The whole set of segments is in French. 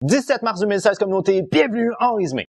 17 mars 2016, communauté, bienvenue en résumé.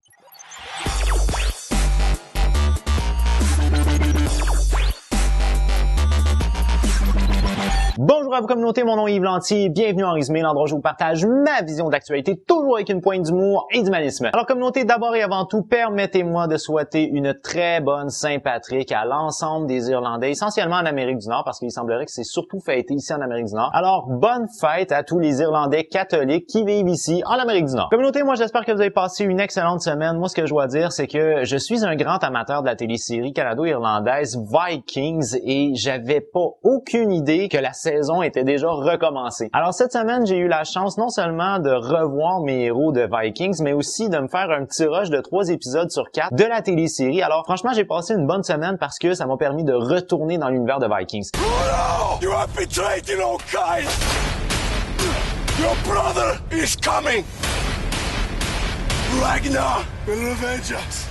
Bonjour à vous communauté, mon nom est Yves Lantier, bienvenue en résumé, l'endroit où je vous partage ma vision d'actualité, toujours avec une pointe d'humour et d'humanisme. Alors communauté, d'abord et avant tout, permettez-moi de souhaiter une très bonne Saint-Patrick à l'ensemble des Irlandais, essentiellement en Amérique du Nord, parce qu'il semblerait que c'est surtout fêté ici en Amérique du Nord. Alors, bonne fête à tous les Irlandais catholiques qui vivent ici en Amérique du Nord. Communauté, moi j'espère que vous avez passé une excellente semaine. Moi ce que je dois dire, c'est que je suis un grand amateur de la télésérie canado-irlandaise Vikings et j'avais pas aucune idée que la saison était déjà recommencée. Alors cette semaine, j'ai eu la chance non seulement de revoir mes héros de Vikings, mais aussi de me faire un petit rush de 3 épisodes sur 4 de la télésérie. Alors franchement, j'ai passé une bonne semaine parce que ça m'a permis de retourner dans l'univers de Vikings. You have betrayed your own kind. Your brother is coming. Ragnar will revenge us.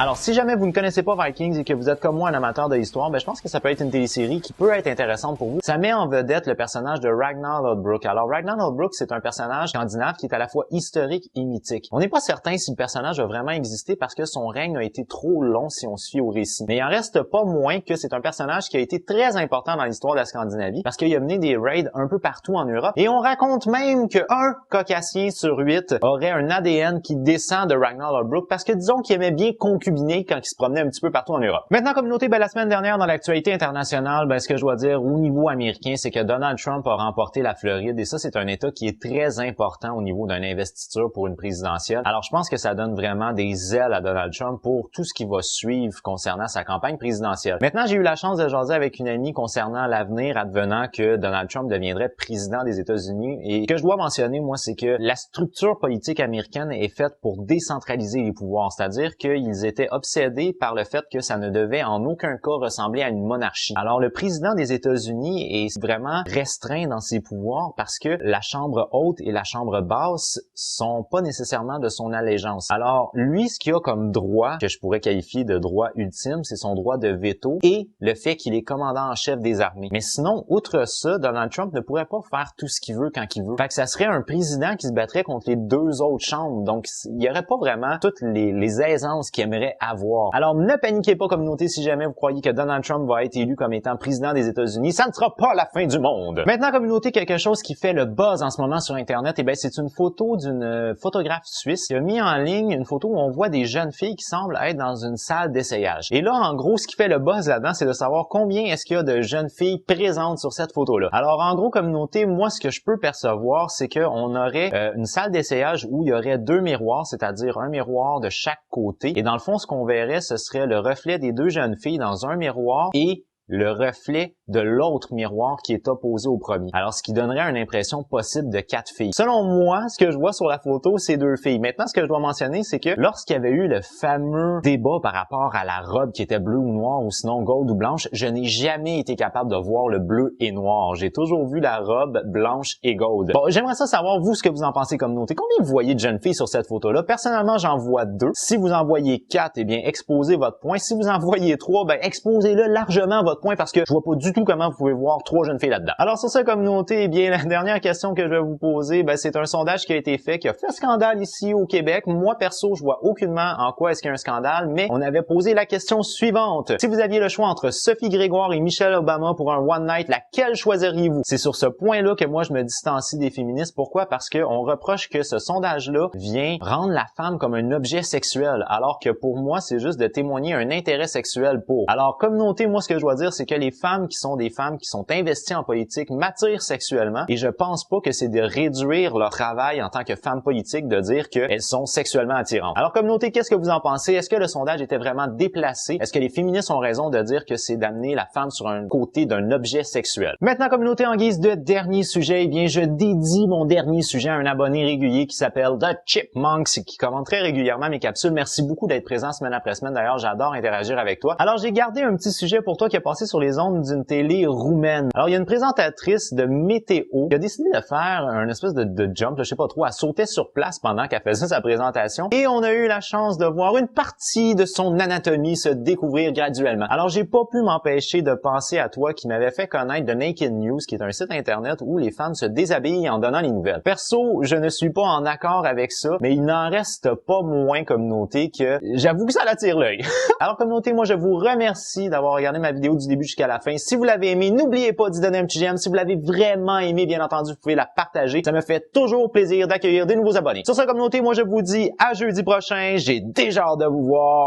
Alors, si jamais vous ne connaissez pas Vikings et que vous êtes comme moi un amateur de l'histoire, je pense que ça peut être une télésérie qui peut être intéressante pour vous. Ça met en vedette le personnage de Ragnar Lodbrok. Alors, Ragnar Lodbrok, c'est un personnage scandinave qui est à la fois historique et mythique. On n'est pas certain si le personnage a vraiment existé parce que son règne a été trop long si on se fie au récit. Mais il en reste pas moins que c'est un personnage qui a été très important dans l'histoire de la Scandinavie parce qu'il a mené des raids un peu partout en Europe. Et on raconte même que 1 Caucasien sur 8 aurait un ADN qui descend de Ragnar Lodbrok parce que disons qu'il aimait bien concubiner quand il se promenait un petit peu partout en Europe. Maintenant, communauté, la semaine dernière, dans l'actualité internationale, ce que je dois dire au niveau américain, c'est que Donald Trump a remporté la Floride et ça, c'est un État qui est très important au niveau d'une investiture pour une présidentielle. Alors, je pense que ça donne vraiment des ailes à Donald Trump pour tout ce qui va suivre concernant sa campagne présidentielle. Maintenant, j'ai eu la chance de jaser avec une amie concernant l'avenir advenant que Donald Trump deviendrait président des États-Unis et ce que je dois mentionner, moi, c'est que la structure politique américaine est faite pour décentraliser les pouvoirs, c'est-à-dire qu'ils étaient obsédés par le fait que ça ne devait en aucun cas ressembler à une monarchie. Alors, le président des États-Unis est vraiment restreint dans ses pouvoirs parce que la chambre haute et la chambre basse sont pas nécessairement de son allégeance. Alors, lui, ce qu'il a comme droit, que je pourrais qualifier de droit ultime, c'est son droit de veto et le fait qu'il est commandant en chef des armées. Mais sinon, outre ça, Donald Trump ne pourrait pas faire tout ce qu'il veut quand il veut. Fait que ça serait un président qui se battrait contre les 2 autres chambres. Donc, il n'y aurait pas vraiment toutes les aisances qu'il aimerait avoir. Alors, ne paniquez pas, communauté, si jamais vous croyez que Donald Trump va être élu comme étant président des États-Unis, ça ne sera pas la fin du monde. Maintenant, communauté, quelque chose qui fait le buzz en ce moment sur Internet, c'est une photo d'une photographe suisse qui a mis en ligne une photo où on voit des jeunes filles qui semblent être dans une salle d'essayage. Et là, en gros, ce qui fait le buzz là-dedans, c'est de savoir combien est-ce qu'il y a de jeunes filles présentes sur cette photo-là. Alors, en gros, communauté, moi, ce que je peux percevoir, c'est qu'on aurait une salle d'essayage où il y aurait 2 miroirs, c'est-à-dire un miroir de chaque côté. Et dans le fond, ce qu'on verrait, ce serait le reflet des 2 jeunes filles dans un miroir et le reflet de l'autre miroir qui est opposé au premier. Alors, ce qui donnerait une impression possible de 4 filles. Selon moi, ce que je vois sur la photo, c'est 2 filles. Maintenant, ce que je dois mentionner, c'est que lorsqu'il y avait eu le fameux débat par rapport à la robe qui était bleue ou noire ou sinon gold ou blanche, je n'ai jamais été capable de voir le bleu et noir. J'ai toujours vu la robe blanche et gold. Bon, j'aimerais ça savoir, vous, ce que vous en pensez communauté. Combien vous voyez de jeunes filles sur cette photo-là? Personnellement, j'en vois 2. Si vous en voyez 4, eh bien, exposez votre point. Si vous en voyez 3, exposez-le largement votre point parce que je vois pas du tout comment vous pouvez voir 3 jeunes filles là-dedans. Alors sur cette communauté, eh bien la dernière question que je vais vous poser, c'est un sondage qui a été fait, qui a fait scandale ici au Québec. Moi perso, je vois aucunement en quoi est-ce qu'il y a un scandale, mais on avait posé la question suivante. Si vous aviez le choix entre Sophie Grégoire et Michelle Obama pour un one night, laquelle choisiriez-vous? C'est sur ce point-là que moi je me distancie des féministes. Pourquoi? Parce qu'on reproche que ce sondage-là vient rendre la femme comme un objet sexuel, alors que pour moi, c'est juste de témoigner un intérêt sexuel pour. Alors communauté, moi ce que je dois dire, c'est que les femmes qui sont des femmes qui sont investies en politique m'attirent sexuellement et je pense pas que c'est de réduire leur travail en tant que femme politique de dire qu'elles sont sexuellement attirantes. Alors communauté, qu'est-ce que vous en pensez? Est-ce que le sondage était vraiment déplacé? Est-ce que les féministes ont raison de dire que c'est d'amener la femme sur un côté d'un objet sexuel? Maintenant communauté, en guise de dernier sujet, eh bien je dédie mon dernier sujet à un abonné régulier qui s'appelle The Chipmunks et qui commente très régulièrement mes capsules. Merci beaucoup d'être présent semaine après semaine. D'ailleurs, j'adore interagir avec toi. Alors j'ai gardé un petit sujet pour toi qui a passé passé sur les ondes d'une télé roumaine. Alors, il y a une présentatrice de météo qui a décidé de faire un espèce de jump, là, je sais pas trop, elle sautait sur place pendant qu'elle faisait sa présentation et on a eu la chance de voir une partie de son anatomie se découvrir graduellement. Alors, j'ai pas pu m'empêcher de penser à toi qui m'avait fait connaître The Naked News, qui est un site internet où les femmes se déshabillent en donnant les nouvelles. Perso, je ne suis pas en accord avec ça, mais il n'en reste pas moins, communauté, que j'avoue que ça l'attire l'œil. Alors, communauté, moi, je vous remercie d'avoir regardé ma vidéo du début jusqu'à la fin. Si vous l'avez aimé, n'oubliez pas d'y donner un petit j'aime. Si vous l'avez vraiment aimé, bien entendu, vous pouvez la partager. Ça me fait toujours plaisir d'accueillir des nouveaux abonnés. Sur ce, communauté, moi, je vous dis à jeudi prochain. J'ai déjà hâte de vous voir.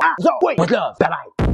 With love. Bye bye.